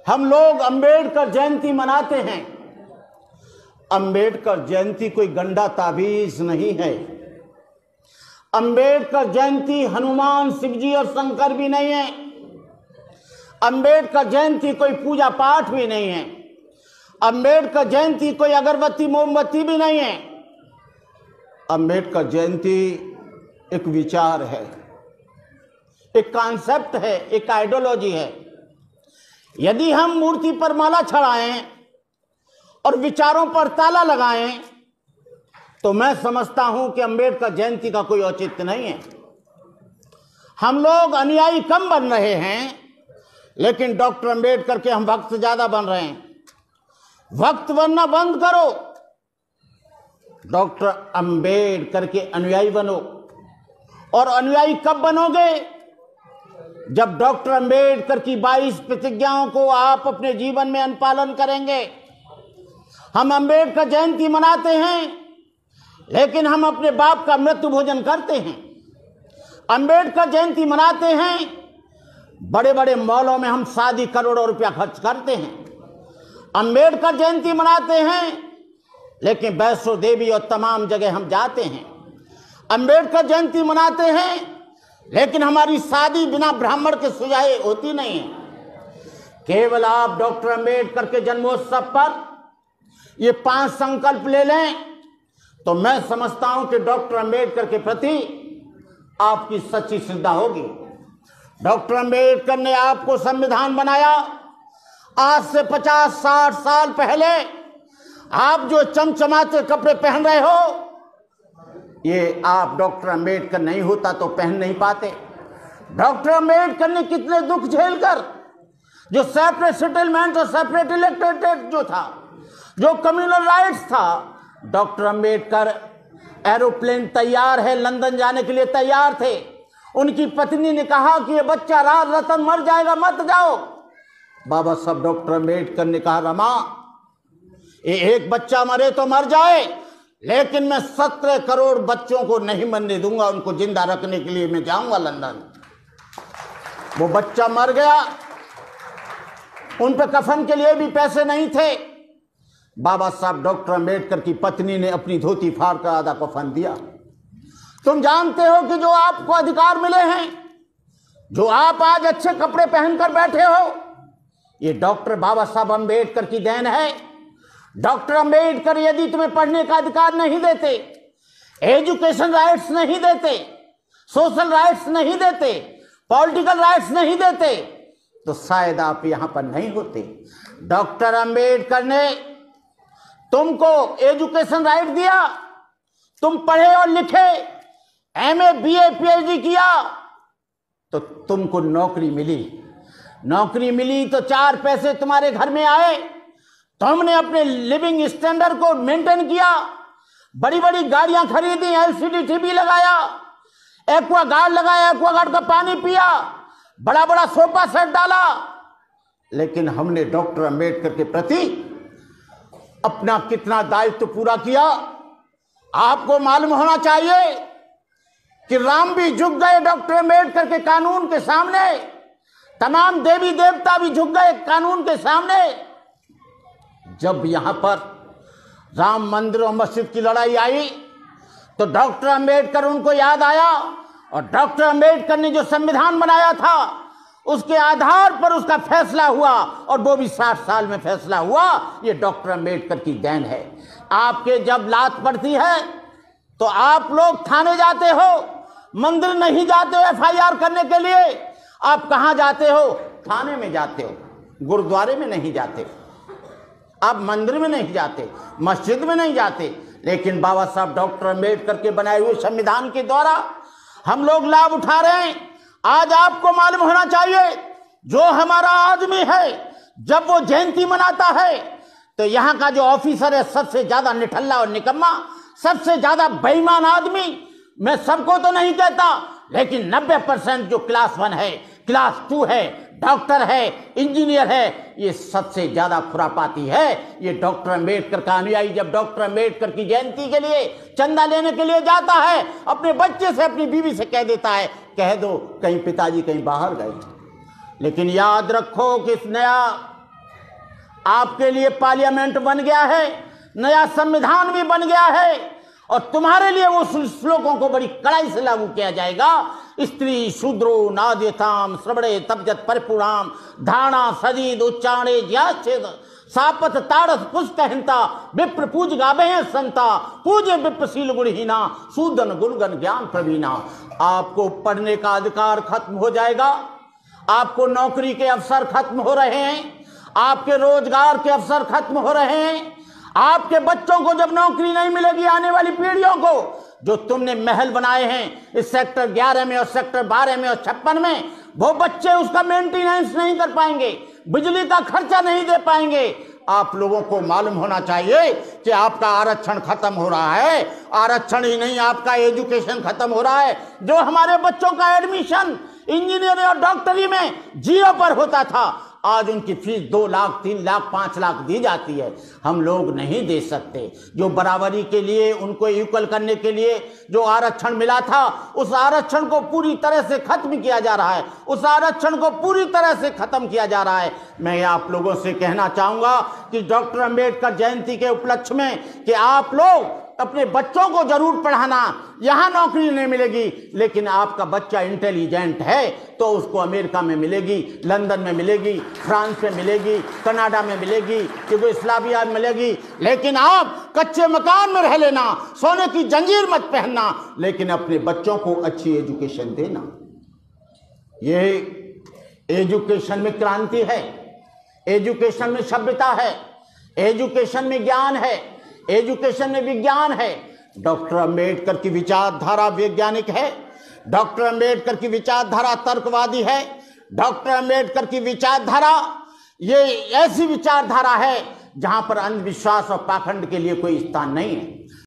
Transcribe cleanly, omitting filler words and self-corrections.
हम लोग अंबेडकर जयंती मनाते हैं। अंबेडकर जयंती कोई गंदा ताबीज नहीं है। अंबेडकर जयंती हनुमान, शिवजी और शंकर भी नहीं है। अंबेडकर जयंती कोई पूजा पाठ भी नहीं है। अंबेडकर जयंती कोई अगरबत्ती मोमबत्ती भी नहीं है। अंबेडकर जयंती एक विचार है, एक कॉन्सेप्ट है, एक आइडियोलॉजी है। यदि हम मूर्ति पर माला चढ़ाएं और विचारों पर ताला लगाएं तो मैं समझता हूं कि अंबेडकर जयंती का कोई औचित्य नहीं है। हम लोग अनुयायी कम बन रहे हैं, लेकिन डॉक्टर अंबेडकर के हम भक्त ज्यादा बन रहे हैं। भक्त बनना बंद करो, डॉक्टर अंबेडकर के अनुयायी बनो। और अनुयायी कब बनोगे? जब डॉक्टर अंबेडकर की 22 प्रतिज्ञाओं को आप अपने जीवन में अनुपालन करेंगे। हम अंबेडकर जयंती मनाते हैं, लेकिन हम अपने बाप का मृत्यु भोजन करते हैं। अंबेडकर जयंती मनाते हैं, बड़े बड़े मॉलों में हम शादी करोड़ों रुपया खर्च करते हैं। अंबेडकर जयंती मनाते हैं, लेकिन वैष्णो देवी और तमाम जगह हम जाते हैं। अंबेडकर जयंती मनाते हैं, लेकिन हमारी शादी बिना ब्राह्मण के सुजाए होती नहीं है। केवल आप डॉक्टर अंबेडकर के जन्मोत्सव पर ये 5 संकल्प ले लें तो मैं समझता हूं कि डॉक्टर अंबेडकर के प्रति आपकी सच्ची श्रद्धा होगी। डॉक्टर अंबेडकर ने आपको संविधान बनाया। आज से 50-60 साल पहले आप जो चमचमाते कपड़े पहन रहे हो, ये आप डॉक्टर अंबेडकर नहीं होता तो पहन नहीं पाते। डॉक्टर अंबेडकर ने कितने दुख झेलकर, जो सेपरेट सेटलमेंट और सेपरेट इलेक्टोरेट जो था, जो कम्युनल राइट्स था, डॉक्टर अंबेडकर एरोप्लेन तैयार है, लंदन जाने के लिए तैयार थे। उनकी पत्नी ने कहा कि ये बच्चा राज रतन मर जाएगा, मत जाओ। बाबा साहब डॉक्टर अंबेडकर ने कहा, रमा, ये एक बच्चा मरे तो मर जाए, लेकिन मैं 17 करोड़ बच्चों को नहीं मरने दूंगा। उनको जिंदा रखने के लिए मैं जाऊंगा लंदन। वो बच्चा मर गया, उन पे कफन के लिए भी पैसे नहीं थे। बाबा साहब डॉक्टर अंबेडकर की पत्नी ने अपनी धोती फाड़ कर आधा कफन दिया। तुम जानते हो कि जो आपको अधिकार मिले हैं, जो आप आज अच्छे कपड़े पहनकर बैठे हो, ये डॉक्टर बाबा साहब अंबेडकर की देन है। डॉक्टर अंबेडकर यदि तुम्हें पढ़ने का अधिकार नहीं देते, एजुकेशन राइट्स नहीं देते, सोशल राइट्स नहीं देते, पॉलिटिकल राइट्स नहीं देते, तो शायद आप यहां पर नहीं होते। डॉक्टर अंबेडकर ने तुमको एजुकेशन राइट दिया, तुम पढ़े और लिखे, एमए, बीए, पीएचडी किया, तो तुमको नौकरी मिली। नौकरी मिली तो 4 पैसे तुम्हारे घर में आए, तुमने अपने लिविंग स्टैंडर्ड को मेंटेन किया, बड़ी बड़ी गाड़ियां खरीदी, एलसीडी टीवी लगाया, एक्वागार्ड लगाया, एक्वागार्ड का पानी पिया, बड़ा बड़ा सोफा सेट डाला। लेकिन हमने डॉक्टर अंबेडकर के प्रति अपना कितना दायित्व पूरा किया, आपको मालूम होना चाहिए कि राम भी झुक गए डॉक्टर अंबेडकर के कानून के सामने, तमाम देवी देवता भी झुक गए कानून के सामने। जब यहां पर राम मंदिर और मस्जिद की लड़ाई आई तो डॉक्टर अंबेडकर उनको याद आया, और डॉक्टर अंबेडकर ने जो संविधान बनाया था उसके आधार पर उसका फैसला हुआ, और वो भी 60 साल में फैसला हुआ। ये डॉक्टर अंबेडकर की देन है। आपके जब लात पड़ती है तो आप लोग थाने जाते हो, मंदिर नहीं जाते हो एफआईआर करने के लिए। आप कहां जाते हो? थाने में जाते हो, गुरुद्वारे में नहीं जाते, आप मंदिर में नहीं जाते, मस्जिद में नहीं जाते। लेकिन बाबा साहब डॉक्टर अंबेडकर के बनाए हुए संविधान के द्वारा हम लोग लाभ उठा रहे हैं। आज आपको मालूम होना चाहिए, जो हमारा आदमी है जब वो जयंती मनाता है तो यहाँ का जो ऑफिसर है सबसे ज्यादा निठल्ला और निकम्मा, सबसे ज्यादा बेईमान आदमी। मैं सबको तो नहीं कहता, लेकिन 90% जो क्लास 1 है, क्लास 2 है, डॉक्टर है, इंजीनियर है, ये सबसे ज्यादा खुरापाती है। ये डॉक्टर अंबेडकर का अनुयायी जब डॉक्टर अंबेडकर की जयंती के लिए चंदा लेने के लिए जाता है, अपने बच्चे से, अपनी बीवी से कह देता है, कह दो कहीं पिताजी कहीं बाहर गए। लेकिन याद रखो कि इस नया आपके लिए पार्लियामेंट बन गया है, नया संविधान भी बन गया है और तुम्हारे लिए वो श्लोकों को बड़ी कड़ाई से लागू किया जाएगा। स्त्री शूद्रो नाद्यताम श्रवणे तपजत परिपुराम धारणा सदीद उच्चारणे ज्याच्छेद सापत ताड़स पुष्टहिंता विप्र पूज गावे संता पूजे विप्रशील गुणहीना सूदन गुणगन ज्ञान प्रवीणा। आपको पढ़ने का अधिकार खत्म हो जाएगा, आपको नौकरी के अवसर खत्म हो रहे हैं, आपके रोजगार के अवसर खत्म हो रहे हैं, आपके बच्चों को जब नौकरी नहीं मिलेगी, आने वाली पीढ़ियों को जो तुमने महल बनाए हैं इस सेक्टर 11 में और सेक्टर 12 में और 56 में, वो बच्चे उसका मेंटेनेंस नहीं कर पाएंगे, बिजली का खर्चा नहीं दे पाएंगे। आप लोगों को मालूम होना चाहिए कि आपका आरक्षण खत्म हो रहा है। आरक्षण ही नहीं, आपका एजुकेशन खत्म हो रहा है। जो हमारे बच्चों का एडमिशन इंजीनियरिंग और डॉक्टरी में 0 पर होता था, आज उनकी फीस 2 लाख 3 लाख 5 लाख दी जाती है। हम लोग नहीं दे सकते। जो बराबरी के लिए, उनको इक्वल करने के लिए जो आरक्षण मिला था, उस आरक्षण को पूरी तरह से खत्म किया जा रहा है, उस आरक्षण को पूरी तरह से खत्म किया जा रहा है। मैं आप लोगों से कहना चाहूंगा कि डॉक्टर अंबेडकर जयंती के उपलक्ष्य में कि आप लोग अपने बच्चों को जरूर पढ़ाना। यहां नौकरी नहीं मिलेगी, लेकिन आपका बच्चा इंटेलिजेंट है तो उसको अमेरिका में मिलेगी, लंदन में मिलेगी, फ्रांस में मिलेगी, कनाडा में मिलेगी, यूगोस्लाविया में मिलेगी। लेकिन आप कच्चे मकान में रह लेना, सोने की जंजीर मत पहनना, लेकिन अपने बच्चों को अच्छी एजुकेशन देना। ये एजुकेशन में क्रांति है, एजुकेशन में सभ्यता है, एजुकेशन में ज्ञान है, एजुकेशन में विज्ञान है। डॉक्टर अंबेडकर की विचारधारा वैज्ञानिक है, डॉक्टर अंबेडकर की विचारधारा तर्कवादी है, डॉक्टर अंबेडकर की विचारधारा ये ऐसी विचारधारा है जहां पर अंधविश्वास और पाखंड के लिए कोई स्थान नहीं है।